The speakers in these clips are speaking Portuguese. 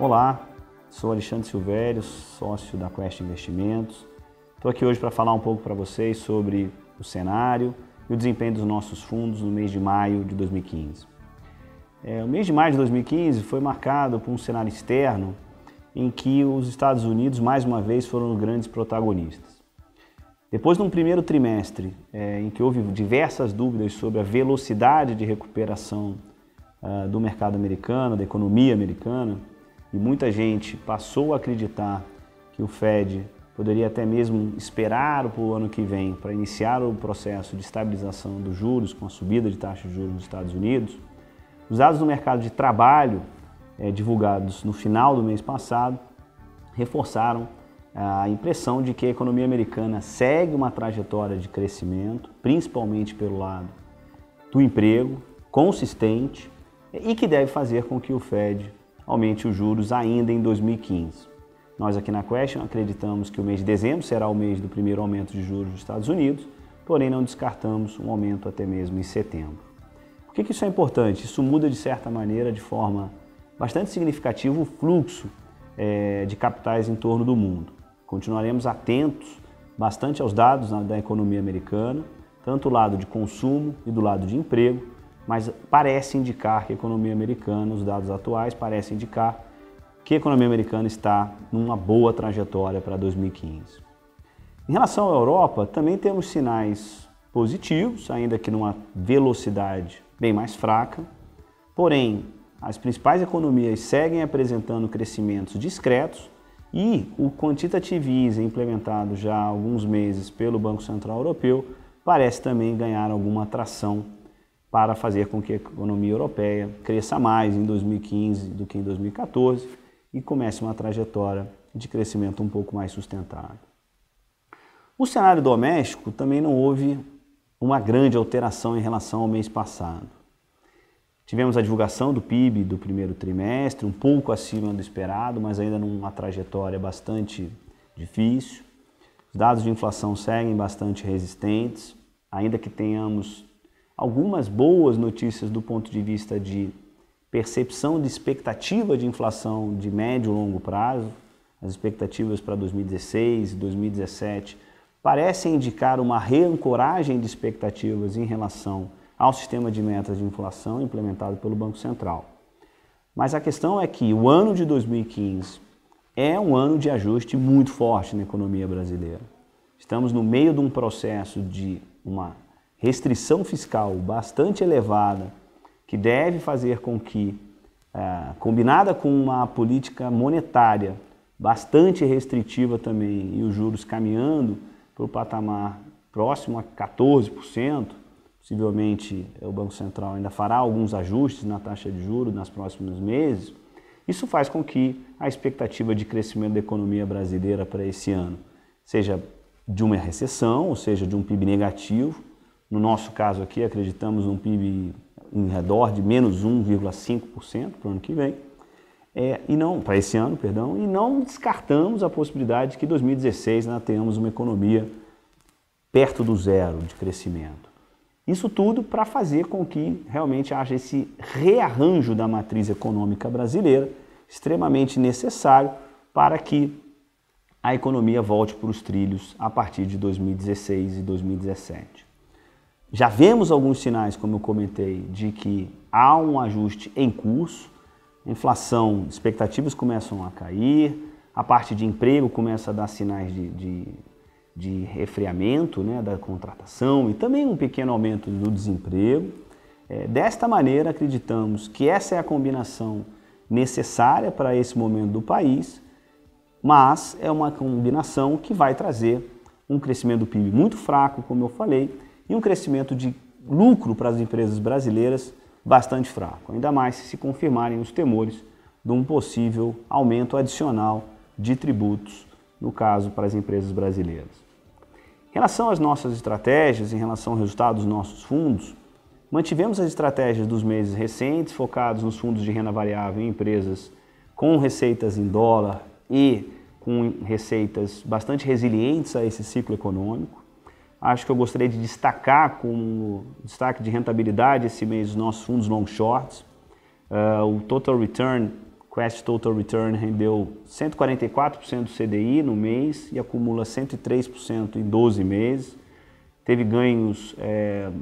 Olá, sou Alexandre Silvério, sócio da Quest Investimentos. Estou aqui hoje para falar um pouco para vocês sobre o cenário e o desempenho dos nossos fundos no mês de maio de 2015. O mês de maio de 2015 foi marcado por um cenário externo em que os Estados Unidos, mais uma vez, foram grandes protagonistas. Depois de um primeiro trimestre em que houve diversas dúvidas sobre a velocidade de recuperação do mercado americano, da economia americana, e muita gente passou a acreditar que o Fed poderia até mesmo esperar para o ano que vem para iniciar o processo de estabilização dos juros com a subida de taxa de juros nos Estados Unidos, os dados do mercado de trabalho divulgados no final do mês passado reforçaram a impressão de que a economia americana segue uma trajetória de crescimento, principalmente pelo lado do emprego, consistente e que deve fazer com que o Fed aumente os juros ainda em 2015. Nós aqui na Question acreditamos que o mês de dezembro será o mês do primeiro aumento de juros dos Estados Unidos, porém não descartamos um aumento até mesmo em setembro. Por que isso é importante? Isso muda de certa maneira, de forma bastante significativa, o fluxo de capitais em torno do mundo. Continuaremos atentos bastante aos dados da economia americana, tanto do lado de consumo e do lado de emprego, mas parece indicar que a economia americana, os dados atuais parecem indicar que a economia americana está numa boa trajetória para 2015. Em relação à Europa, também temos sinais positivos, ainda que numa velocidade bem mais fraca, porém as principais economias seguem apresentando crescimentos discretos e o quantitative easing implementado já há alguns meses pelo Banco Central Europeu parece também ganhar alguma atração para fazer com que a economia europeia cresça mais em 2015 do que em 2014 e comece uma trajetória de crescimento um pouco mais sustentável. No cenário doméstico também não houve uma grande alteração em relação ao mês passado. Tivemos a divulgação do PIB do primeiro trimestre, um pouco acima do esperado, mas ainda numa trajetória bastante difícil. Os dados de inflação seguem bastante resistentes, ainda que tenhamos algumas boas notícias do ponto de vista de percepção de expectativa de inflação de médio e longo prazo. As expectativas para 2016 e 2017 parecem indicar uma reancoragem de expectativas em relação ao sistema de metas de inflação implementado pelo Banco Central. Mas a questão é que o ano de 2015 é um ano de ajuste muito forte na economia brasileira. Estamos no meio de um processo de uma restrição fiscal bastante elevada, que deve fazer com que, combinada com uma política monetária bastante restritiva também e os juros caminhando para o patamar próximo a 14%, possivelmente o Banco Central ainda fará alguns ajustes na taxa de juros nos próximos meses, isso faz com que a expectativa de crescimento da economia brasileira para esse ano seja de uma recessão, ou seja, de um PIB negativo. No nosso caso aqui, acreditamos num PIB em redor de menos 1,5% para o ano que vem, para esse ano, e não descartamos a possibilidade de que em 2016 nós tenhamos uma economia perto do zero de crescimento. Isso tudo para fazer com que realmente haja esse rearranjo da matriz econômica brasileira, extremamente necessário para que a economia volte para os trilhos a partir de 2016 e 2017. Já vemos alguns sinais, como eu comentei, de que há um ajuste em curso, a inflação, expectativas começam a cair, a parte de emprego começa a dar sinais de refriamento, da contratação e também um pequeno aumento do desemprego. Desta maneira, acreditamos que essa é a combinação necessária para esse momento do país, mas é uma combinação que vai trazer um crescimento do PIB muito fraco, como eu falei, e um crescimento de lucro para as empresas brasileiras bastante fraco, ainda mais se confirmarem os temores de um possível aumento adicional de tributos, no caso para as empresas brasileiras. Em relação às nossas estratégias, em relação ao resultado dos nossos fundos, mantivemos as estratégias dos meses recentes, focados nos fundos de renda variável em empresas com receitas em dólar e com receitas bastante resilientes a esse ciclo econômico. Acho que eu gostaria de destacar como destaque de rentabilidade esse mês os nossos fundos long shorts. O total return Quest Total Return rendeu 144% do CDI no mês e acumula 103% em 12 meses. Teve ganhos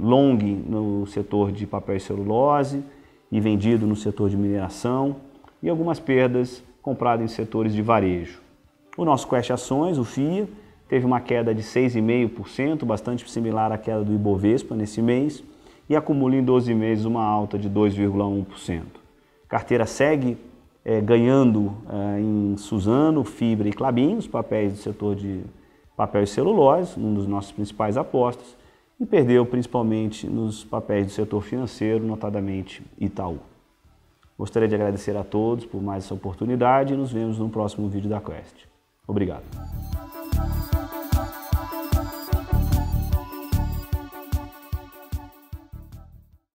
long no setor de papel e celulose e vendido no setor de mineração e algumas perdas compradas em setores de varejo. O nosso Quest Ações, o FIA, teve uma queda de 6,5%, bastante similar à queda do Ibovespa nesse mês, e acumula em 12 meses uma alta de 2,1%. A carteira segue ganhando em Suzano, Fibra e Klabin, os papéis do setor de papel e celulose, um dos nossos principais apostas, e perdeu principalmente nos papéis do setor financeiro, notadamente Itaú. Gostaria de agradecer a todos por mais essa oportunidade e nos vemos no próximo vídeo da Quest. Obrigado.